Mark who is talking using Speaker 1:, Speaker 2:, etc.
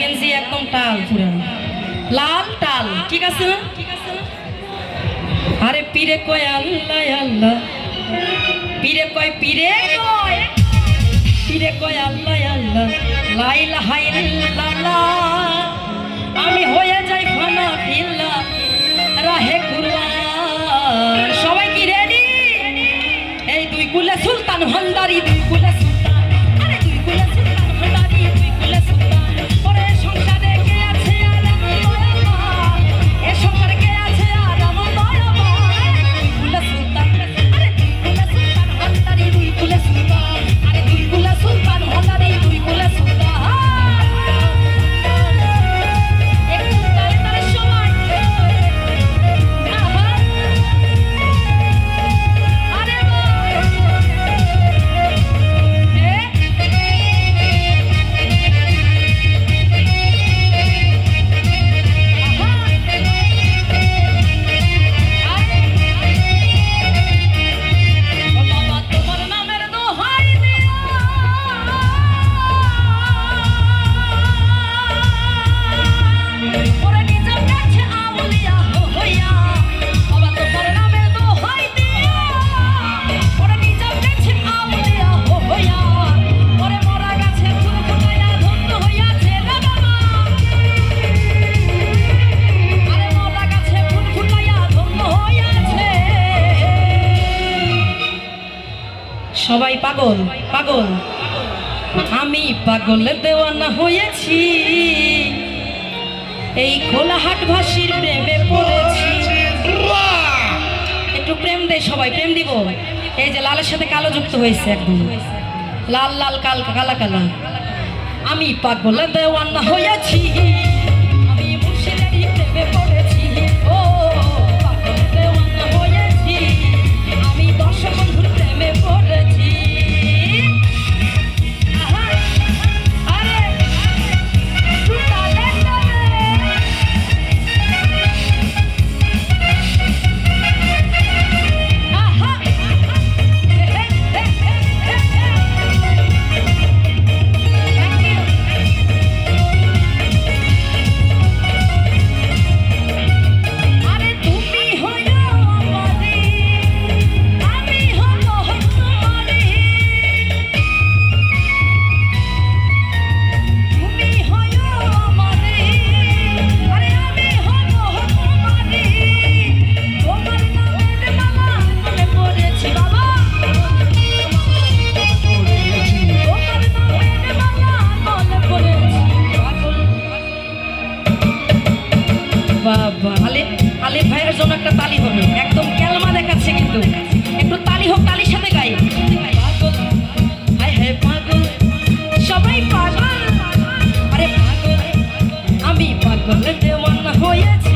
Speaker 1: গেঞ্জি একদম টাল পুরো লাল টাল, ঠিক আছে না? আরে পীরে কয় আল্লাহ আল্লাহ, পীরে কয় আল্লাহ আল্লাহ, লা ইলাহা ইল্লাল্লাহ। আমি হয়ে যাই ফানা ফিল্লাহ রাহে কুরআন। সবাই কি রেডি? এই দুই কুলে সুলতান ভান্ডারি, দুই কুলে সুলতান, আরে দুই কুলে সুলতান ভান্ডারি, দুই কুলে সুলতান। ওরে সংসারে কে আছে আর আমার দয়ামা, এ সংসারে কে আছে আর আমার দয়ামা। দুই কুলে সুলতান, আরে দুই কুলে সুলতান ভান্ডারি, দুই কুলে সুলতান, আরে দুই কুলে সুলতান ভান্ডারি, দুই কুলে সুলতান। একটু তালে তালে সবাই আরে বাবা তোমার নামের দোহাই দিয়া ওরে নিজের কাছে আউলিয়া হইয়া, বাবা তোমার নামের দোহাই দিয়া ওরে নিজের কাছে আউলিয়া হইয়া, ওরে মরা গাছে ফুল ফুটাইয়া ধন্য হইয়াছে রে বাবা। আরে মরা গাছে ফুল ফুটাইয়া ধন্য হইয়াছে। সবাই পাগল পাগল, আমি পাগল দেওয়ানা হয়েছি, এই খোলাহাট ভাসির প্রেমে পড়েছি। একটু প্রেম দে, সবাই প্রেম দিব। এই যে লালের সাথে কালো যুক্ত হয়েছে, একদম লাল লাল কালা কালা। আমি পাগল দেওয়ানা হয়েছি, আমি মুর্শিদেরই প্রেমে পড়েছি। ও পাগল দেওয়ানা হয়েছি, আমি দর্শক বন্ধুর প্রেমে পড়েছি। আহা, আরে তালে তালে আহা, আরে তুমি হইও আমারে, আমি হব তোমারে। তুমি হইও আমারে, আরে আমি হব তোমারে। তোমার নামের মালা মনে পড়েছি বাবা, তোমার নামের মালা মনে পড়েছি। বাবা আলিফ ভাইয়ের জন্য একটা তালি হবে, একদম কেলমা দেখাচ্ছে কিন্তু। একটু তালি হোক, তালির সাথে গাই। পাগল হায় হায় পাগল, সবাই পাগল, আরে পাগল, আমি পাগল দেওয়ানা হয়েছি।